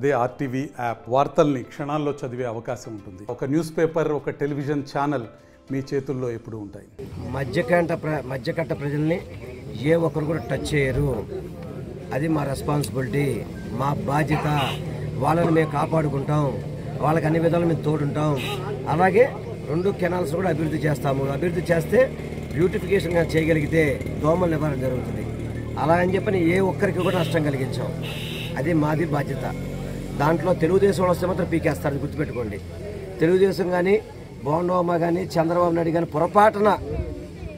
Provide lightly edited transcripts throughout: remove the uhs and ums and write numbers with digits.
అదే RTV app వార్తల్ని క్షణాల్లో చదివే అవకాశం ఉంటుంది. ఒక న్యూస్ పేపర్, ఒక టెలివిజన్ ఛానల్ మీ చేతుల్లో ఎప్పుడూ ఉంటాయి. మధ్యకట్ట ప్రజల్ని ఏ ఒక్కరు కూడా టచ్ చేయరు. అది మా రెస్పాన్సిబిలిటీ, మా బాధ్యత. వాళ్ళని మేము కాపాడుకుంటాం, వాళ్ళకి అన్ని విధాలు మేము తోడుంటాం. అలాగే 2 కెనాల్స్ కూడా అభివృద్ధి చేస్తాము. అభివృద్ధి చేస్తే బ్యూటిఫికేషన్ చేయగలిగితే దోమలు నివారణ జరుగుతుంది. అలా అని చెప్పని ఏ ఒక్కరికి కూడా నష్టం కలిగించాం. అది మాది బాధ్యత. దాంట్లో తెలుగుదేశం వస్తే మాత్రం పీకేస్తారు, గుర్తుపెట్టుకోండి. తెలుగుదేశం కానీ, బోండమ్మ కానీ, చంద్రబాబు నాయుడు కానీ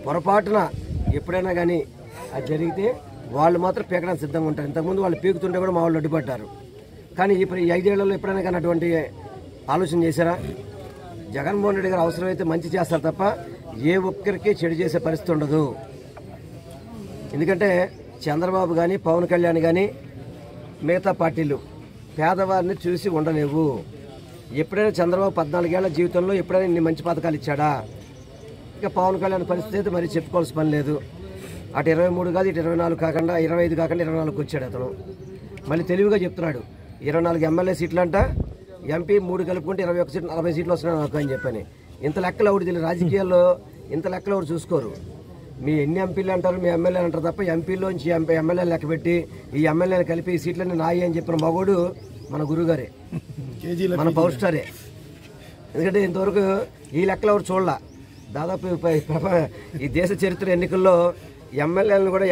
పొరపాటున ఎప్పుడైనా కానీ అది జరిగితే వాళ్ళు మాత్రం పీకడానికి సిద్ధంగా ఉంటారు. ఇంతకుముందు వాళ్ళు పీకుతుంటే కూడా మా వాళ్ళు అడ్డుపడ్డారు. కానీ ఇప్పుడు ఈ 5 ఏళ్లలో ఎప్పుడైనా కానీ అటువంటి ఆలోచన చేశారా? జగన్మోహన్ రెడ్డి గారు అవసరమైతే మంచి చేస్తారు తప్ప ఏ ఒక్కరికి చెడు చేసే పరిస్థితి ఉండదు. ఎందుకంటే చంద్రబాబు కానీ, పవన్ కళ్యాణ్ కానీ, మిగతా పార్టీలు పేదవారిని చూసి ఉండలేవు. ఎప్పుడైనా చంద్రబాబు 14 ఏళ్ల జీవితంలో ఎప్పుడైనా ఇన్ని మంచి పథకాలు ఇచ్చాడా? ఇక పవన్ కళ్యాణ్ పరిస్థితి అయితే మరి చెప్పుకోవాల్సిన పని లేదు. అటు 23 కాదు, ఇటు 24 కాకుండా 25 కాకుండా 24కి వచ్చాడు అతను. మళ్ళీ తెలివిగా చెప్తున్నాడు 24 ఎమ్మెల్యే సీట్లు అంట, ఎంపీ 3 కలుపుకుంటే 21 సీట్లు, 40 సీట్లు వస్తున్నాయి నాకు అని చెప్పని. ఇంత లెక్కలు ఒకటి తెలియదు రాజకీయాల్లో. ఇంత లెక్కలు ఒకటి చూసుకోరు. మీ ఎన్ని ఎంపీలు అంటారు, మీ ఎమ్మెల్యేలు అంటారు తప్ప ఎంపీలోంచి ఎమ్మెల్యేలు లెక్క పెట్టి ఈ ఎమ్మెల్యేలు కలిపి ఈ సీట్లన్నీ నాయి అని చెప్పిన మగోడు మన గురుగారే, మన పవర్ స్టారే. ఎందుకంటే ఇంతవరకు ఈ లెక్కలు ఎవరు చూడాల. దాదాపు ఈ దేశ చరిత్ర ఎన్నికల్లో ఎమ్మెల్యేలను కూడా,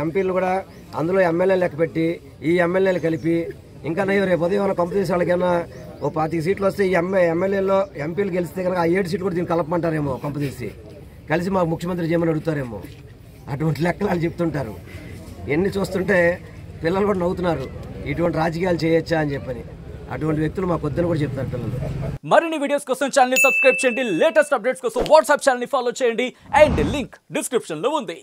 ఎంపీలను కూడా అందులో ఎమ్మెల్యేలు లెక్క పెట్టి ఈ ఎమ్మెల్యేలు కలిపి ఇంకా నయ్యో రేపు ఉదయం ఏమైనా కంపెనీస్ వాళ్ళకైనా ఓ 25 సీట్లు వస్తే ఈ ఎమ్మెల్యేలో ఎంపీలు గెలిస్తే కనుక ఆ 7 సీట్లు కూడా దీన్ని కలపమంటారేమో, కంపెనీసి కలిసి మాకు ముఖ్యమంత్రి చేయమని అడుగుతారేమో. అటువంటి లెక్కలు వాళ్ళు చెప్తుంటారు. ఎన్ని చూస్తుంటే పిల్లలు కూడా నవ్వుతున్నారు, ఇటువంటి రాజకీయాలు చేయొచ్చా అని చెప్పని. అటువంటి వ్యక్తులు మా పొద్దున కూడా చెప్తారు పిల్లలు. మరిన్ని వీడియోస్ కోసం ఛానల్ ని సబ్స్క్రైబ్ చేయండి. లేటెస్ట్ అప్డేట్స్ కోసం వాట్సాప్ ఛానల్ ని ఫాలో చేయండి. అండ్ లింక్ డిస్క్రిప్షన్ లో ఉంది.